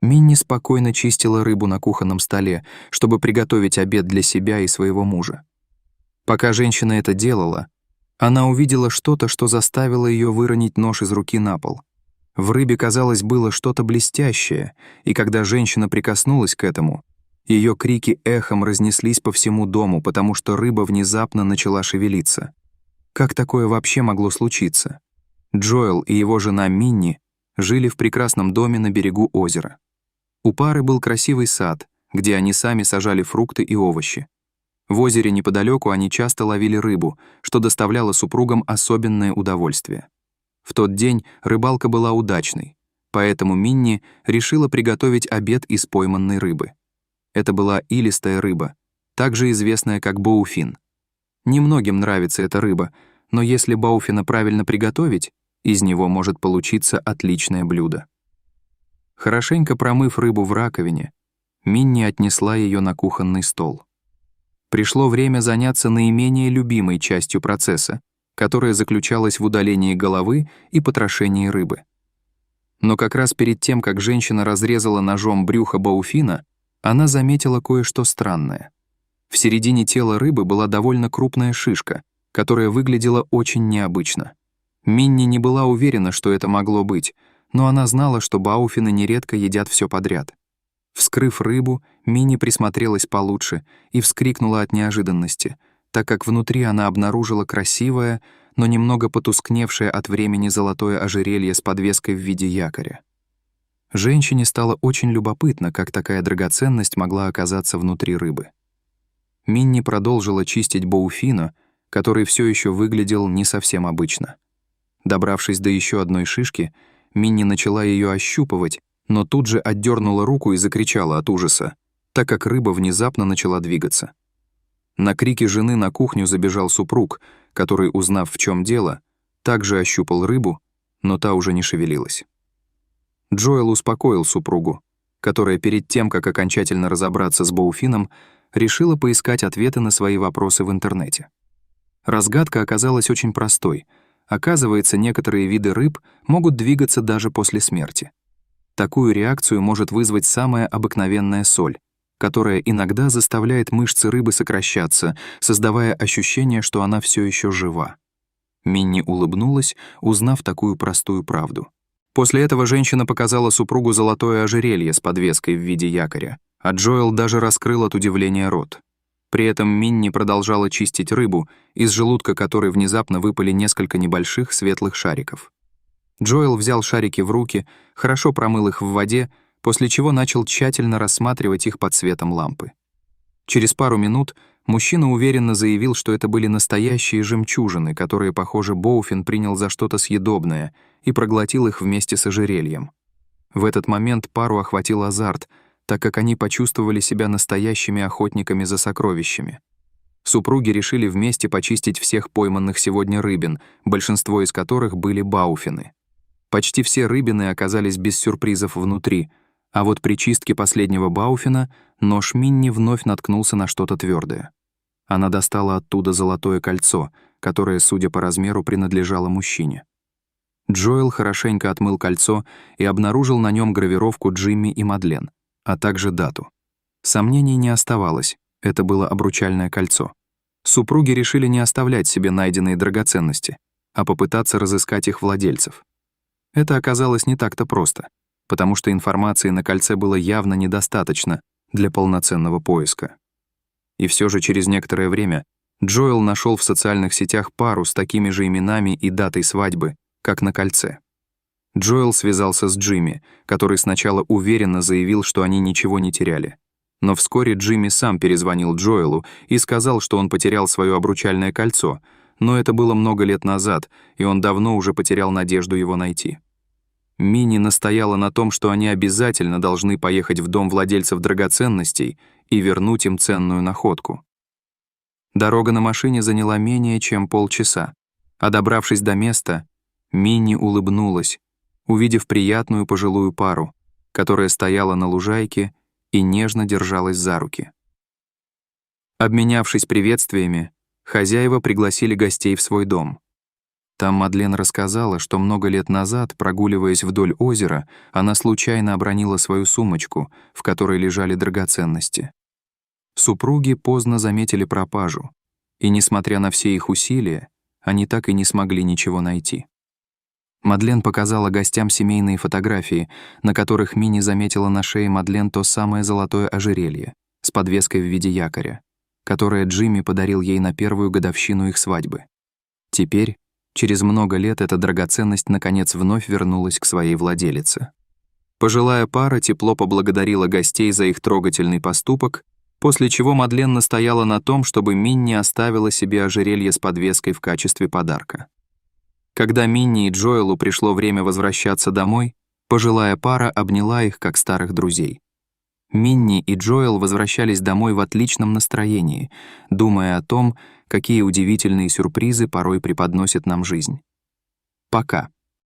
Минни спокойно чистила рыбу на кухонном столе, чтобы приготовить обед для себя и своего мужа. Пока женщина это делала, она увидела что-то, что заставило ее выронить нож из руки на пол. В рыбе, казалось, было что-то блестящее, и когда женщина прикоснулась к этому, ее крики эхом разнеслись по всему дому, потому что рыба внезапно начала шевелиться. Как такое вообще могло случиться? Джоэл и его жена Минни жили в прекрасном доме на берегу озера. У пары был красивый сад, где они сами сажали фрукты и овощи. В озере неподалеку они часто ловили рыбу, что доставляло супругам особенное удовольствие. В тот день рыбалка была удачной, поэтому Минни решила приготовить обед из пойманной рыбы. Это была илистая рыба, также известная как боуфин. Немногим нравится эта рыба, но если боуфина правильно приготовить, из него может получиться отличное блюдо. Хорошенько промыв рыбу в раковине, Минни отнесла ее на кухонный стол. Пришло время заняться наименее любимой частью процесса, которая заключалась в удалении головы и потрошении рыбы. Но как раз перед тем, как женщина разрезала ножом брюхо боуфина, она заметила кое-что странное. В середине тела рыбы была довольно крупная шишка, которая выглядела очень необычно. Минни не была уверена, что это могло быть, но она знала, что бауфины нередко едят все подряд. Вскрыв рыбу, Минни присмотрелась получше и вскрикнула от неожиданности, так как внутри она обнаружила красивое, но немного потускневшее от времени золотое ожерелье с подвеской в виде якоря. Женщине стало очень любопытно, как такая драгоценность могла оказаться внутри рыбы. Минни продолжила чистить боуфина, который все еще выглядел не совсем обычно. Добравшись до еще одной шишки, Минни начала ее ощупывать, но тут же отдернула руку и закричала от ужаса, так как рыба внезапно начала двигаться. На крики жены на кухню забежал супруг, который, узнав, в чем дело, также ощупал рыбу, но та уже не шевелилась. Джоэл успокоил супругу, которая перед тем, как окончательно разобраться с боуфином, решила поискать ответы на свои вопросы в интернете. Разгадка оказалась очень простой. Оказывается, некоторые виды рыб могут двигаться даже после смерти. Такую реакцию может вызвать самая обыкновенная соль, которая иногда заставляет мышцы рыбы сокращаться, создавая ощущение, что она все еще жива. Минни улыбнулась, узнав такую простую правду. После этого женщина показала супругу золотое ожерелье с подвеской в виде якоря, а Джоэл даже раскрыл от удивления рот. При этом Минни продолжала чистить рыбу, из желудка которой внезапно выпали несколько небольших светлых шариков. Джоэл взял шарики в руки, хорошо промыл их в воде, после чего начал тщательно рассматривать их под светом лампы. Через пару минут мужчина уверенно заявил, что это были настоящие жемчужины, которые, похоже, боуфин принял за что-то съедобное и проглотил их вместе с ожерельем. В этот момент пару охватил азарт, так как они почувствовали себя настоящими охотниками за сокровищами. Супруги решили вместе почистить всех пойманных сегодня рыбин, большинство из которых были бауфины. Почти все рыбины оказались без сюрпризов внутри, а вот при чистке последнего бауфина нож Минни вновь наткнулся на что-то твердое. Она достала оттуда золотое кольцо, которое, судя по размеру, принадлежало мужчине. Джоэл хорошенько отмыл кольцо и обнаружил на нем гравировку Джимми и Мадлен, а также дату. Сомнений не оставалось, это было обручальное кольцо. Супруги решили не оставлять себе найденные драгоценности, а попытаться разыскать их владельцев. Это оказалось не так-то просто, потому что информации на кольце было явно недостаточно для полноценного поиска. И все же через некоторое время Джоэл нашел в социальных сетях пару с такими же именами и датой свадьбы, как на кольце. Джоэл связался с Джимми, который сначала уверенно заявил, что они ничего не теряли. Но вскоре Джимми сам перезвонил Джоэлу и сказал, что он потерял свое обручальное кольцо, но это было много лет назад, и он давно уже потерял надежду его найти. Минни настояла на том, что они обязательно должны поехать в дом владельцев драгоценностей и вернуть им ценную находку. Дорога на машине заняла менее чем полчаса, а добравшись до места, Минни улыбнулась, увидев приятную пожилую пару, которая стояла на лужайке и нежно держалась за руки. Обменявшись приветствиями, хозяева пригласили гостей в свой дом. Там Мадлен рассказала, что много лет назад, прогуливаясь вдоль озера, она случайно обронила свою сумочку, в которой лежали драгоценности. Супруги поздно заметили пропажу, и, несмотря на все их усилия, они так и не смогли ничего найти. Мадлен показала гостям семейные фотографии, на которых Минни заметила на шее Мадлен то самое золотое ожерелье с подвеской в виде якоря, которое Джимми подарил ей на первую годовщину их свадьбы. Теперь, через много лет, эта драгоценность наконец вновь вернулась к своей владелице. Пожилая пара тепло поблагодарила гостей за их трогательный поступок, после чего Мадлен настояла на том, чтобы Минни оставила себе ожерелье с подвеской в качестве подарка. Когда Минни и Джоэлу пришло время возвращаться домой, пожилая пара обняла их как старых друзей. Минни и Джоэл возвращались домой в отличном настроении, думая о том, какие удивительные сюрпризы порой преподносит нам жизнь. Пока.